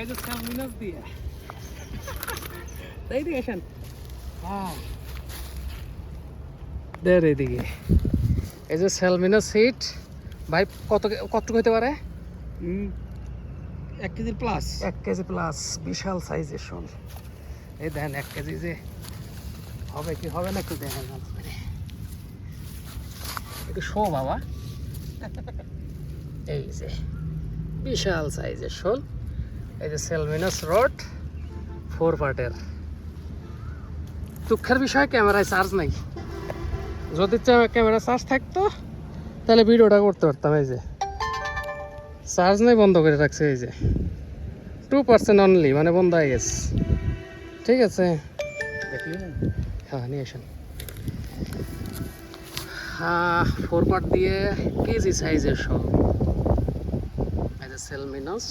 এই যে স্যালমিনাস দিয়ে তাই দিকে আসেন দের এদিকে এই যে স্যালমিনাস সিট ভাই কতটুকু হতে পারে 1 কেজির প্লাস 1 কেজি প্লাস বিশাল সাইজের শোল এই দেখেন 1 কেজি যে হবে কি হবে না একটু দেখেন একটু শো বাবা এই যে বিশাল সাইজের শোল এই যে স্যালমিনাস রড 4 পার্টের দুঃখের বিষয় ক্যামেরায় চার্জ নাই যদি ক্যামেরা চার্জ থাকতো তাহলে ভিডিওটা করতে পারতাম এই যে চার্জ নাই বন্ধ করে রাখছে এই যে 2% অনলি মানে বন্ধ হয়ে গেছে ঠিক আছে দেখলি না হ্যাঁ নিয়ে আসেন 4 পার্ট দিয়ে কেজি সাইজের শো এই যে স্যালমিনাস